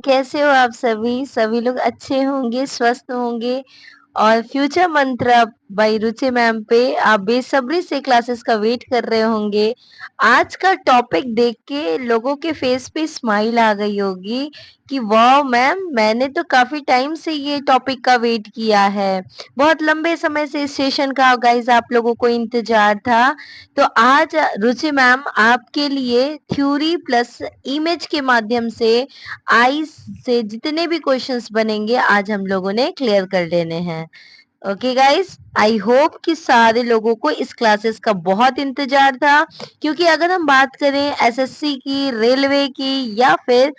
कैसे हो आप सभी? सभी लोग अच्छे होंगे, स्वस्थ होंगे और future Mantra by Ruchi ma'am पे आप बेसब्री से क्लासेस का वेट कर रहे होंगे। आज का टॉपिक देख के लोगों के फेस पे स्माइल आ गई होगी कि वाह मैम, मैंने तो काफ़ी टाइम से ये टॉपिक का वेट किया है। बहुत लंबे समय से इस सेशन का गाइस आप लोगों को इंतज़ार था। तो आज रुचि मैम आपके लिए थ्योरी प्लस इमेज के माध्यम से आइस से जितने भी क्वेश्चंस बनेंगे आज हम लोगों ने क्लियर कर लेने हैं। ओके गाइस, आई होप कि सारे लोगों को इस क्लासेस का बहुत इंतजार था, क्योंकि अगर हम बात करें एसएससी की, रेलवे की या फिर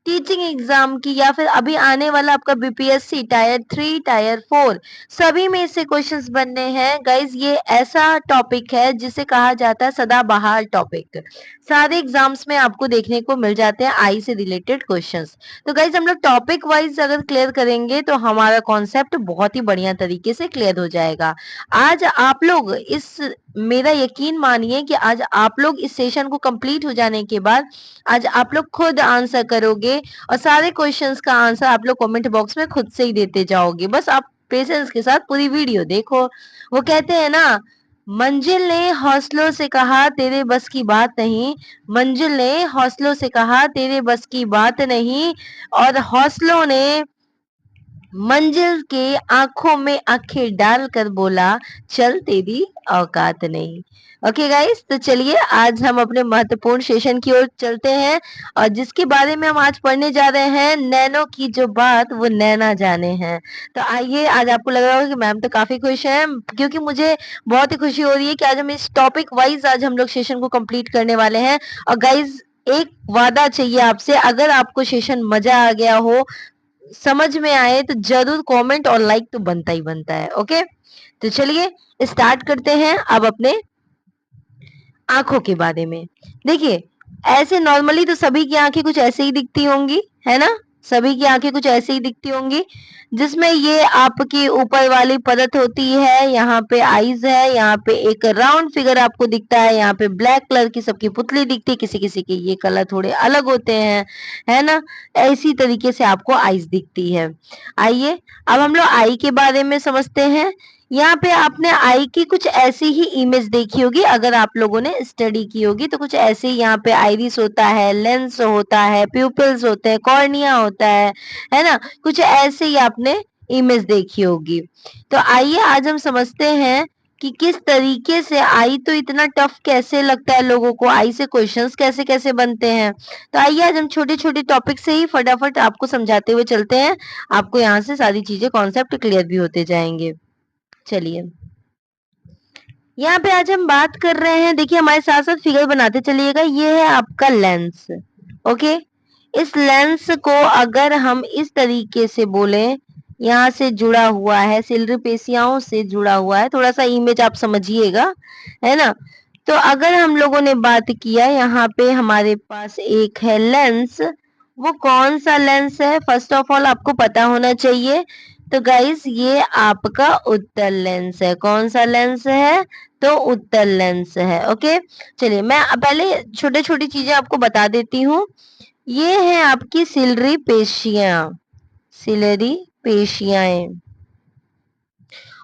टीचिंग एग्जाम की या फिर अभी आने वाला आपका बीपीएससी टायर 3 टायर 4 सभी में से क्वेश्चंस बनने हैं गाइज। ये ऐसा टॉपिक है जिसे कहा जाता है सदाबहार टॉपिक। सारे एग्जाम्स में आपको देखने को मिल जाते हैं आई से रिलेटेड क्वेश्चंस। तो गाइज हम लोग टॉपिक वाइज अगर क्लियर करेंगे तो हमारा कॉन्सेप्ट बहुत ही बढ़िया तरीके से क्लियर हो जाएगा। आज आप लोग इस मेरा यकीन मानिए कि आज आप लोग इस सेशन को कंप्लीट हो जाने के बाद आज आप लोग खुद आंसर करोगे और सारे क्वेश्चंस का आंसर आप लोग कमेंट बॉक्स में खुद से ही देते जाओगे। बस आप पेशेंस के साथ पूरी वीडियो देखो। वो कहते हैं ना, मंजिल ने हौसलों से कहा तेरे बस की बात नहीं, मंजिल ने हौसलों से कहा तेरे बस की बात नहीं, और हौसलों ने मंजिल के आंखों में आंखें डालकर बोला चल तेरी औकात नहीं। ओके गाइस, तो चलिए आज हम अपने महत्वपूर्ण सेशन की ओर चलते हैं और जिसके बारे में हम आज पढ़ने जा रहे हैं, नैनो की जो बात वो नैना जाने हैं। तो आइए, आज आपको लग रहा होगा कि मैम तो काफी खुश है, क्योंकि मुझे बहुत ही खुशी हो रही है कि आज हम इस टॉपिक वाइज आज हम लोग सेशन को कंप्लीट करने वाले हैं। और गाइज एक वादा चाहिए आपसे, अगर आपको सेशन मजा आ गया हो, समझ में आए, तो जरूर कमेंट और लाइक तो बनता ही बनता है। ओके, तो चलिए स्टार्ट करते हैं अब अपने आंखों के बारे में। देखिए, ऐसे नॉर्मली तो सभी की आंखें कुछ ऐसे ही दिखती होंगी, है ना? सभी की आंखें कुछ ऐसे ही दिखती होंगी, जिसमें ये आपकी ऊपर वाली परत होती है, यहाँ पे आईज है, यहाँ पे एक राउंड फिगर आपको दिखता है, यहाँ पे ब्लैक कलर की सबकी पुतली दिखती है, किसी किसी के ये कलर थोड़े अलग होते हैं, है ना? ऐसी तरीके से आपको आईज दिखती है। आइए अब हम लोग आई के बारे में समझते हैं। यहाँ पे आपने आई की कुछ ऐसी ही इमेज देखी होगी, अगर आप लोगों ने स्टडी की होगी तो कुछ ऐसे ही यहाँ पे आइरिस होता है, लेंस होता है, प्यूपिल्स होते हैं, कॉर्निया होता है ना? कुछ ऐसे ही आपने इमेज देखी होगी। तो आइए आज हम समझते हैं कि किस तरीके से आई तो इतना टफ कैसे लगता है लोगों को, आई से क्वेश्चंस कैसे कैसे बनते हैं। तो आइए आज हम छोटे छोटे टॉपिक से ही फटाफट आपको समझाते हुए चलते हैं, आपको यहाँ से सारी चीजें कॉन्सेप्ट क्लियर भी होते जाएंगे। चलिए, यहाँ पे आज हम बात कर रहे हैं, देखिए हमारे साथ साथ फिगर बनाते चलिएगा। ये है आपका लेंस। ओके, इस लेंस को अगर हम इस तरीके से बोले, यहाँ से जुड़ा हुआ है, सिलरी पेशियाओं से जुड़ा हुआ है, थोड़ा सा इमेज आप समझिएगा, है ना? तो अगर हम लोगों ने बात किया, यहाँ पे हमारे पास एक है लेंस। वो कौन सा लेंस है, फर्स्ट ऑफ ऑल आपको पता होना चाहिए। तो गाइस ये आपका उत्तल लेंस है। कौन सा लेंस है? तो उत्तल लेंस है। ओके, चलिए मैं पहले छोटे छोटी चीजें आपको बता देती हूँ। ये है आपकी सिलरी पेशियां, सिलरी पेशियाएं।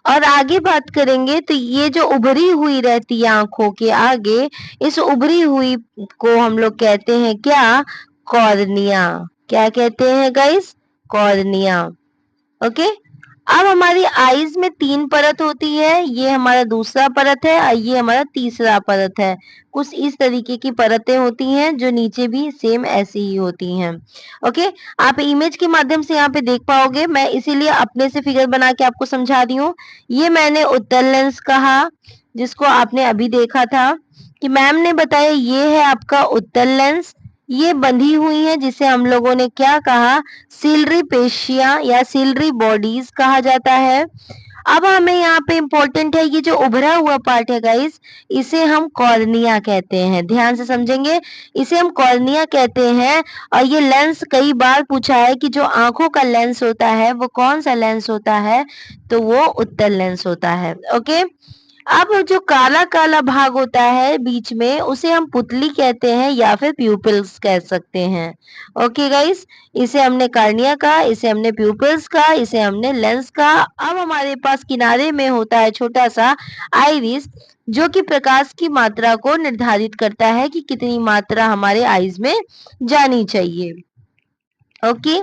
और आगे बात करेंगे तो ये जो उभरी हुई रहती है आंखों के आगे, इस उभरी हुई को हम लोग कहते हैं क्या? कॉर्निया। क्या कहते हैं गाइस? कॉर्निया। ओके, अब हमारी आईज में 3 परत होती है, ये हमारा दूसरा परत है और ये हमारा तीसरा परत है। कुछ इस तरीके की परतें होती हैं जो नीचे भी सेम ऐसी ही होती हैं। ओके, आप इमेज के माध्यम से यहाँ पे देख पाओगे, मैं इसीलिए अपने से फिगर बना के आपको समझा रही हूँ। ये मैंने उत्तल लेंस कहा, जिसको आपने अभी देखा था कि मैम ने बताया ये है आपका उत्तल लेंस। ये बंधी हुई है जिसे हम लोगों ने क्या कहा? सिलरी पेशिया या सिलरी बॉडीज कहा जाता है। अब हमें यहाँ पे इम्पोर्टेंट है, ये जो उभरा हुआ पार्ट है गाइस, इसे हम कॉर्निया कहते हैं। ध्यान से समझेंगे, इसे हम कॉर्निया कहते हैं। और ये लेंस कई बार पूछा है कि जो आंखों का लेंस होता है वो कौन सा लेंस होता है? तो वो उत्तल लेंस होता है। ओके, अब जो काला-काला भाग होता है बीच में उसे हम पुतली कहते हैं या फिर प्यूपिल्स कह सकते हैं। ओके गाइस, इसे हमने कार्निया कहा, इसे हमने प्यूपिल्स कहा, इसे हमने लेंस कहा। अब हमारे पास किनारे में होता है छोटा-सा आइरिस, जो कि प्रकाश की मात्रा को निर्धारित करता है कि कितनी मात्रा हमारे आईज में जानी चाहिए। ओके,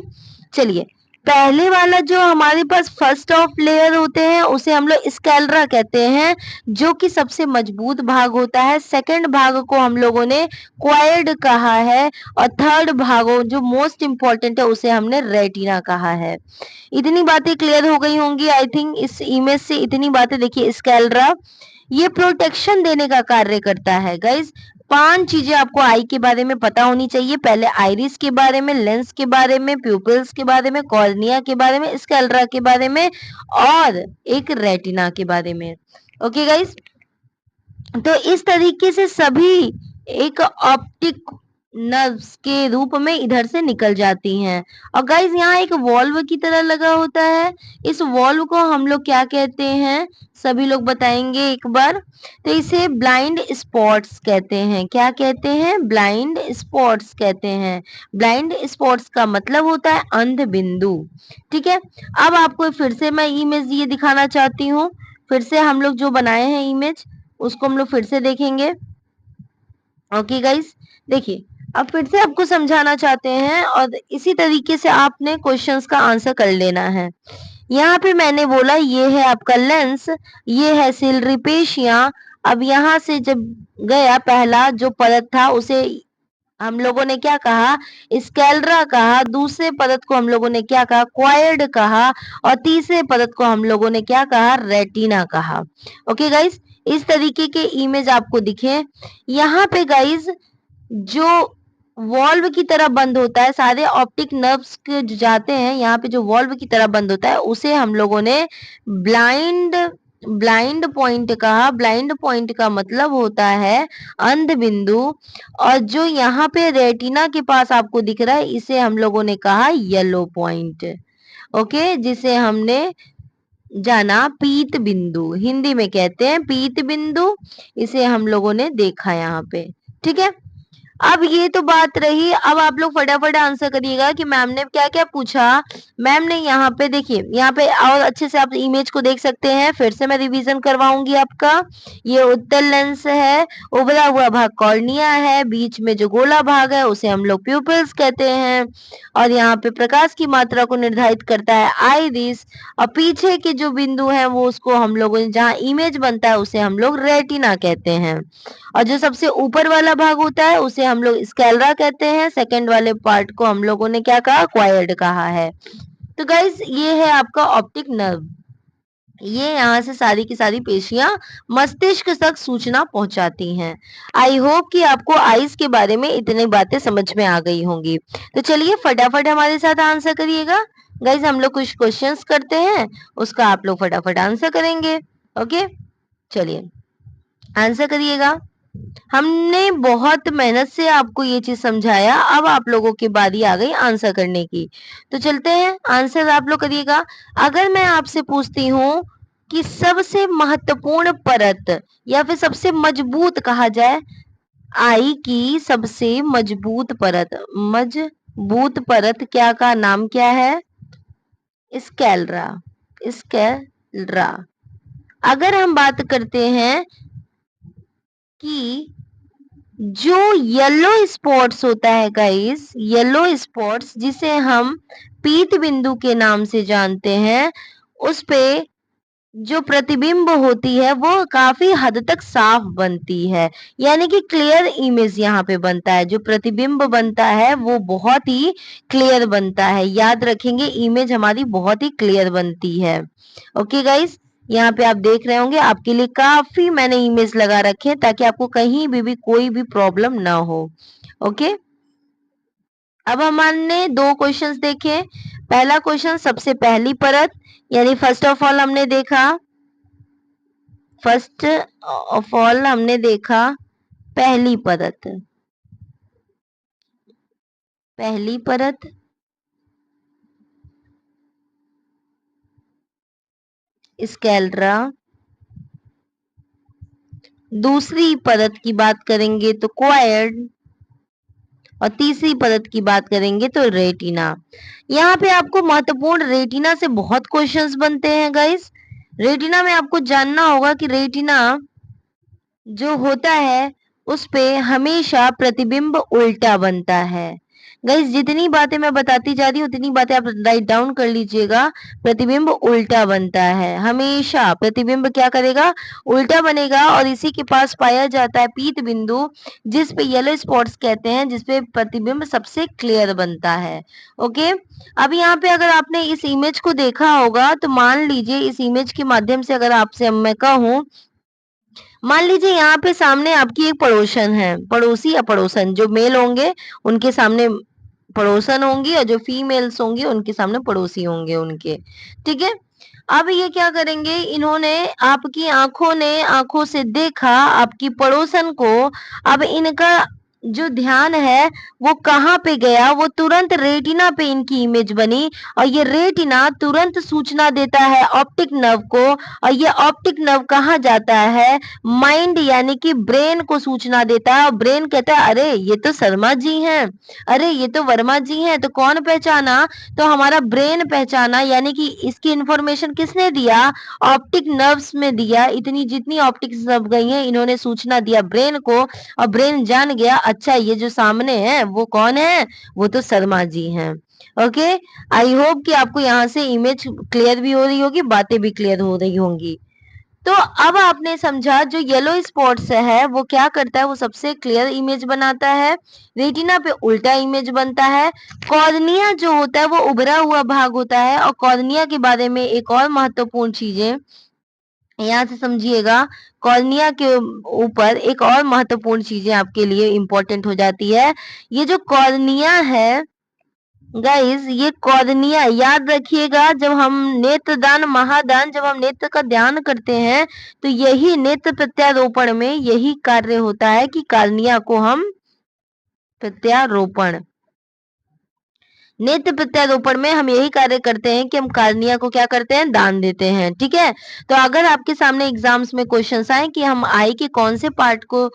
चलिए पहले वाला जो हमारे पास फर्स्ट ऑफ लेयर होते हैं उसे हम लोग स्कैलरा कहते हैं, जो कि सबसे मजबूत भाग होता है। सेकंड भाग को हम लोगों ने क्वाइड कहा है और थर्ड भाग जो मोस्ट इंपॉर्टेंट है उसे हमने रेटिना कहा है। इतनी बातें क्लियर हो गई होंगी आई थिंक इस इमेज से। इतनी बातें देखिए, स्कैलरा ये प्रोटेक्शन देने का कार्य करता है गाइस। 5 चीजें आपको आई के बारे में पता होनी चाहिए। पहले आइरिस के बारे में, लेंस के बारे में, प्यूपिल्स के बारे में, कॉर्निया के बारे में, स्कैलरा के बारे में और एक रेटिना के बारे में। ओके गाइस, तो इस तरीके से सभी एक ऑप्टिक नर्व्स के रूप में इधर से निकल जाती हैं। और गाइस यहाँ एक वॉल्व की तरह लगा होता है। इस वॉल्व को हम लोग क्या कहते हैं, सभी लोग बताएंगे एक बार। तो इसे ब्लाइंड स्पॉट्स कहते हैं। क्या कहते हैं? ब्लाइंड स्पॉट्स कहते हैं। ब्लाइंड स्पॉट्स का मतलब होता है अंध बिंदु। ठीक है, अब आपको फिर से मैं इमेज ये दिखाना चाहती हूँ। फिर से हम लोग जो बनाए हैं इमेज उसको हम लोग फिर से देखेंगे। ओके गाइस, देखिए अब फिर से आपको समझाना चाहते हैं और इसी तरीके से आपने क्वेश्चंस का आंसर कर लेना है। यहाँ पे मैंने बोला ये है आपका लेंस, ये है सिलरी पेशियां। अब यहाँ से जब गया पहला जो परत था उसे हम लोगों ने क्या कहा, स्कैलरा कहा। दूसरे परत को हम लोगों ने क्या कहा, क्वायर्ड कहा। और तीसरे परत को हम लोगों ने क्या कहा, रेटिना कहा। ओके गाइस, इस तरीके के इमेज आपको दिखे। यहाँ पे गाइस जो वॉल्व की तरह बंद होता है, सारे ऑप्टिक नर्व्स के जो जाते हैं यहाँ पे जो वॉल्व की तरह बंद होता है उसे हम लोगों ने ब्लाइंड ब्लाइंड पॉइंट कहा। ब्लाइंड पॉइंट का मतलब होता है अंध बिंदु। और जो यहाँ पे रेटिना के पास आपको दिख रहा है इसे हम लोगों ने कहा येलो पॉइंट। ओके, जिसे हमने जाना पीत बिंदु, हिंदी में कहते हैं पीत बिंदु। इसे हम लोगों ने देखा यहाँ पे। ठीक है, अब ये तो बात रही। अब आप लोग फटाफट आंसर करिएगा कि मैम ने क्या क्या पूछा। मैम ने यहाँ पे देखिए, यहाँ पे और अच्छे से आप इमेज को देख सकते हैं। फिर से मैं रिवीजन करवाऊंगी आपका। ये उत्तल लेंस है, उभरा हुआ भाग कॉर्निया है, बीच में जो गोला भाग है उसे हम लोग प्यूपिल्स कहते हैं। और यहाँ पे प्रकाश की मात्रा को निर्धारित करता है आइरिस। और पीछे के जो बिंदु है वो उसको हम लोग जहाँ इमेज बनता है उसे हम लोग रेटिना कहते हैं। और जो सबसे ऊपर वाला भाग होता है उसे हम लोग स्कैलरा कहते हैं। सेकंड वाले पार्ट को हम लोगों ने क्या कहा, क्वायर्ड कहा है। तो गाइस ये है आपका ऑप्टिक नर्व। ये यहाँ से सारी की सारी पेशियां मस्तिष्क तक सूचना पहुंचाती हैं। आई होप कि आपको आइज के बारे में इतनी बातें समझ में आ गई होंगी। तो चलिए फटाफट हमारे साथ आंसर करिएगा। गाइस हम लोग कुछ क्वेश्चंस करते हैं, उसका आप लोग फटाफट आंसर करेंगे। ओके, चलिए आंसर करिएगा। हमने बहुत मेहनत से आपको ये चीज समझाया, अब आप लोगों की बारी आ गई आंसर करने की। तो चलते हैं, आंसर आप लोग करिएगा। अगर मैं आपसे पूछती हूँ कि सबसे महत्वपूर्ण परत या फिर सबसे मजबूत कहा जाए, आई की सबसे मजबूत परत, मजबूत परत क्या का नाम क्या है, स्कैलरा। स्कैलरा। अगर हम बात करते हैं कि जो येलो स्पॉट्स होता है गाइस, येलो स्पॉट्स जिसे हम पीत बिंदु के नाम से जानते हैं, उस पे जो प्रतिबिंब होती है वो काफी हद तक साफ बनती है। यानी कि क्लियर इमेज यहाँ पे बनता है। जो प्रतिबिंब बनता है वो बहुत ही क्लियर बनता है। याद रखेंगे, इमेज हमारी बहुत ही क्लियर बनती है। ओके गाइस, यहाँ पे आप देख रहे होंगे आपके लिए काफी मैंने इमेज लगा रखे हैं ताकि आपको कहीं भी कोई भी प्रॉब्लम ना हो। ओके, अब हमने दो क्वेश्चंस देखे। पहला क्वेश्चन सबसे पहली परत यानी फर्स्ट ऑफ ऑल हमने देखा, फर्स्ट ऑफ ऑल हमने देखा पहली परत। पहली परत स्कैलरा, दूसरी परत की बात करेंगे तो क्वायड, और तीसरी परत की बात करेंगे तो रेटिना। यहाँ पे आपको महत्वपूर्ण रेटिना से बहुत क्वेश्चंस बनते हैं गाइस। रेटिना में आपको जानना होगा कि रेटिना जो होता है उस पे हमेशा प्रतिबिंब उल्टा बनता है। गाइस जितनी बातें मैं बताती जा रही हूँ उतनी बातें आप राइट डाउन कर लीजिएगा। प्रतिबिंब उल्टा बनता है, हमेशा प्रतिबिंब क्या करेगा, उल्टा बनेगा, और इसी के पास पाया जाता है पीत बिंदु, जिस पे येलो स्पॉट्स कहते हैं, जिस पे प्रतिबिंब सबसे क्लियर बनता है। ओके, अब यहाँ पे अगर आपने इस इमेज को देखा होगा तो मान लीजिए इस इमेज के माध्यम से अगर आपसे मैं कहूँ, मान लीजिए यहाँ पे सामने आपकी एक पड़ोसन है, पड़ोसी या पड़ोसन, जो मेल होंगे उनके सामने पड़ोसन होंगी और जो फीमेल्स होंगी उनके सामने पड़ोसी होंगे उनके। ठीक है, अब ये क्या करेंगे, इन्होंने आपकी आंखों से देखा आपकी पड़ोसन को। अब इनका जो ध्यान है वो कहाँ पे गया, वो तुरंत रेटिना पे इनकी इमेज बनी, और ये रेटिना तुरंत सूचना देता है ऑप्टिक नर्व को, और ये ऑप्टिक नर्व कहाँ जाता है, माइंड यानी कि ब्रेन को सूचना देता है, और ब्रेन कहता है अरे ये तो शर्मा जी हैं, अरे ये तो वर्मा जी हैं। तो कौन पहचाना, तो हमारा ब्रेन पहचाना, यानी कि इसकी इंफॉर्मेशन किसने दिया, ऑप्टिक नर्व्स में दिया। इतनी जितनी ऑप्टिक नर्व गई हैं इन्होंने सूचना दिया ब्रेन को, और ब्रेन जान गया अच्छा ये जो सामने है वो कौन है, वो तो शर्मा जी हैं। ओके, आई होप कि आपको यहाँ से इमेज क्लियर भी हो रही होगी, बातें भी क्लियर हो रही होंगी। तो अब आपने समझा जो येलो स्पॉट्स है वो क्या करता है, वो सबसे क्लियर इमेज बनाता है, रेटिना पे उल्टा इमेज बनता है। कॉर्निया जो होता है वो उभरा हुआ भाग होता है, और कॉर्निया के बारे में एक और महत्वपूर्ण चीजें यहाँ से समझिएगा। कॉर्निया के ऊपर एक और महत्वपूर्ण चीजें आपके लिए इंपॉर्टेंट हो जाती है। ये जो कॉर्निया है गाइस, ये कॉर्निया याद रखिएगा, जब हम नेत्रदान महादान, जब हम नेत्र का ध्यान करते हैं तो यही नेत्र प्रत्यारोपण में यही कार्य होता है कि कॉर्निया को हम प्रत्यारोपण, नेत्र प्रत्यारोपण में हम यही कार्य करते हैं कि हम कॉर्निया को क्या करते हैं, दान देते हैं। ठीक है, तो अगर आपके सामने एग्जाम्स में क्वेश्चंस आए कि हम आई के कौन से पार्ट को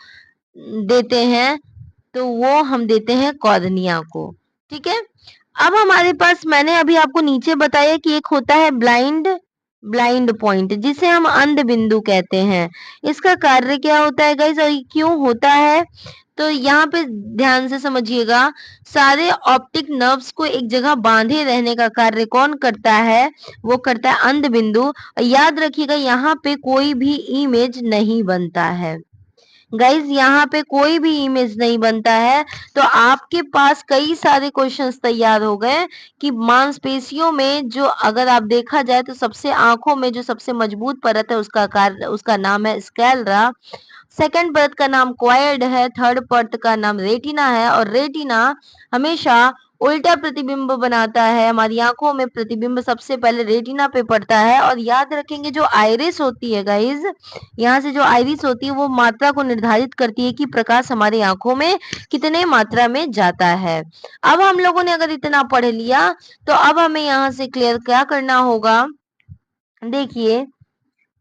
देते हैं, तो वो हम देते हैं कॉर्निया को। ठीक है, अब हमारे पास मैंने अभी आपको नीचे बताया कि एक होता है ब्लाइंड ब्लाइंड पॉइंट, जिसे हम अंध बिंदु कहते हैं। इसका कार्य क्या होता है गाइस, और ये क्यों होता है, तो यहाँ पे ध्यान से समझिएगा। सारे ऑप्टिक नर्व्स को एक जगह बांधे रहने का कार्य कौन करता है, वो करता है अंध बिंदु। याद रखिएगा यहाँ पे कोई भी इमेज नहीं बनता है गाइज, यहाँ पे कोई भी इमेज नहीं बनता है। तो आपके पास कई सारे क्वेश्चंस तैयार हो गए कि मांसपेशियों में जो अगर आप देखा जाए तो सबसे आंखों में जो सबसे मजबूत परत है उसका नाम है स्कैलरा, सेकंड परत का नाम क्वायड है, थर्ड परत का नाम रेटिना है, और रेटिना हमेशा उल्टा प्रतिबिंब बनाता है। हमारी आंखों में प्रतिबिंब सबसे पहले रेटिना पे पड़ता है। और याद रखेंगे जो आइरिस होती है गाइज, यहाँ से जो आइरिस होती है वो मात्रा को निर्धारित करती है कि प्रकाश हमारी आंखों में कितने मात्रा में जाता है। अब हम लोगों ने अगर इतना पढ़ लिया तो अब हमें यहाँ से क्लियर क्या करना होगा, देखिए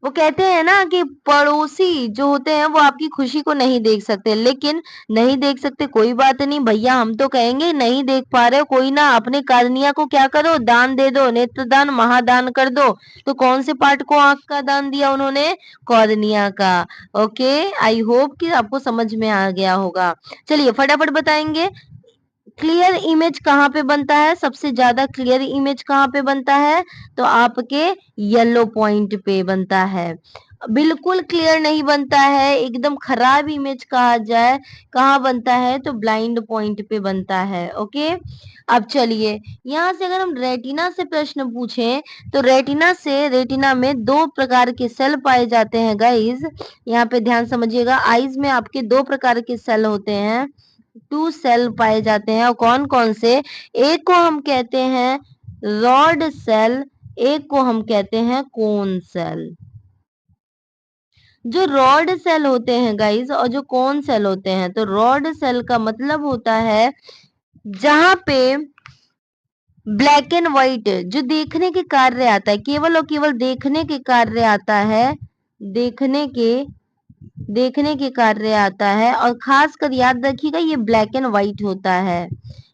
वो कहते हैं ना कि पड़ोसी जो होते हैं वो आपकी खुशी को नहीं देख सकते, लेकिन नहीं देख सकते कोई बात नहीं भैया, हम तो कहेंगे नहीं देख पा रहे हो कोई ना, अपने कार्निया को क्या करो, दान दे दो, नेत्रदान महादान कर दो। तो कौन से पार्ट को आंख का दान दिया उन्होंने, कॉर्निया का। ओके, आई होप कि आपको समझ में आ गया होगा। चलिए फटाफट बताएंगे, क्लियर इमेज कहाँ पे बनता है, सबसे ज्यादा क्लियर इमेज कहाँ पे बनता है, तो आपके येलो पॉइंट पे बनता है। बिल्कुल क्लियर नहीं बनता है, एकदम खराब इमेज कहा जाए कहाँ बनता है, तो ब्लाइंड पॉइंट पे बनता है। ओके, अब चलिए यहाँ से अगर हम रेटिना से प्रश्न पूछें तो रेटिना में दो प्रकार के सेल पाए जाते हैं गाइज। यहाँ पे ध्यान समझिएगा, आईज में आपके दो प्रकार के सेल होते हैं, टू सेल पाए जाते हैं, और कौन कौन से, एक को हम कहते हैं रॉड सेल, एक को हम कहते हैं कोन सेल। जो रॉड सेल होते हैं गाइस और जो कोन सेल होते हैं, तो रॉड सेल का मतलब होता है जहां पे ब्लैक एंड व्हाइट जो देखने के कार्य आता है, केवल और केवल देखने के कार्य आता है, देखने के देखने के कार्य आता है और खासकर याद रखिएगा ये ब्लैक एंड व्हाइट होता है।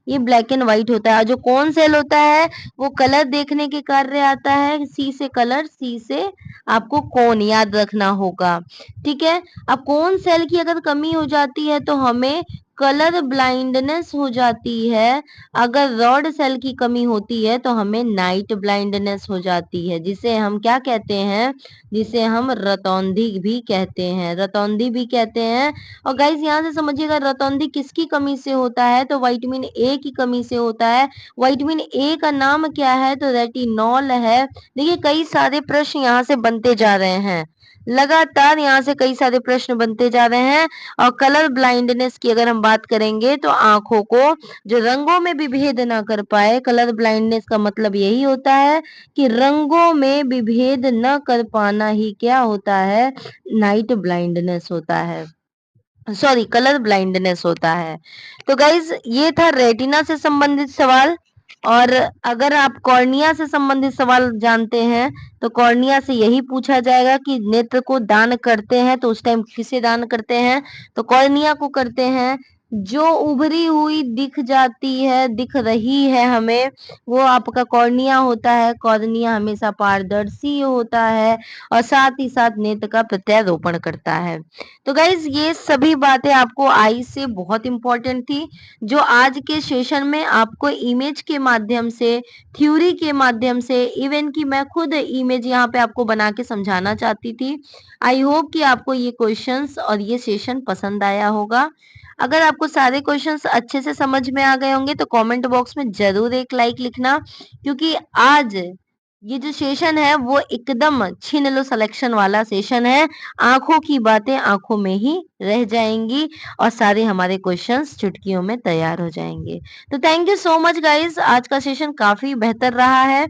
ये ब्लैक एंड व्हाइट होता है और जो कोन सेल होता है वो कलर देखने के कार्य आता है। सी से कलर, सी से आपको कोन याद रखना होगा। ठीक है? अब कोन सेल की अगर कमी हो जाती है तो हमें कलर ब्लाइंडनेस हो जाती है। अगर रॉड सेल की कमी होती है तो हमें नाइट ब्लाइंडनेस हो जाती है, जिसे हम क्या कहते हैं? जिसे हम रतौंधी भी कहते हैं, रतौंधी भी कहते हैं। और गाइस यहाँ से समझिएगा रतौंधी किसकी कमी से होता है? तो विटामिन ए की कमी से होता है। विटामिन ए का नाम क्या है? तो रेटिनॉल है। देखिए कई सारे प्रश्न यहाँ से बनते जा रहे हैं। लगातार यहाँ से कई सारे प्रश्न बनते जा रहे हैं। और कलर ब्लाइंडनेस की अगर हम बात करेंगे तो आंखों को जो रंगों में विभेद ना कर पाए, कलर ब्लाइंडनेस का मतलब यही होता है कि रंगों में विभेद न कर पाना ही क्या होता है? नाइट ब्लाइंडनेस होता है। सॉरी, कलर ब्लाइंडनेस होता है। तो गाइज ये था रेटिना से संबंधित सवाल। और अगर आप कॉर्निया से संबंधित सवाल जानते हैं तो कॉर्निया से यही पूछा जाएगा कि नेत्र को दान करते हैं तो उस टाइम किसे दान करते हैं? तो कॉर्निया को करते हैं। जो उभरी हुई दिख जाती है, दिख रही है हमें, वो आपका कॉर्निया होता है। कॉर्निया हमेशा पारदर्शी होता है और साथ ही साथ नेत्र का प्रत्यारोपण करता है। तो गाइज ये सभी बातें आपको आई से बहुत इंपॉर्टेंट थी, जो आज के सेशन में आपको इमेज के माध्यम से, थ्योरी के माध्यम से, इवन कि मैं खुद इमेज यहाँ पे आपको बना के समझाना चाहती थी। आई होप कि आपको ये क्वेश्चंस और ये सेशन पसंद आया होगा। अगर आपको सारे क्वेश्चंस अच्छे से समझ में आ गए होंगे तो कमेंट बॉक्स में जरूर एक लाइक लिखना, क्योंकि आज ये जो सेशन है वो एकदम छीन लो सिलेक्शन वाला सेशन है। आंखों की बातें आंखों में ही रह जाएंगी और सारे हमारे क्वेश्चंस चुटकियों में तैयार हो जाएंगे। तो thank you so much guys, आज का सेशन काफी बेहतर रहा है।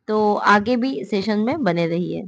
तो आगे भी सेशन में बने रहिए।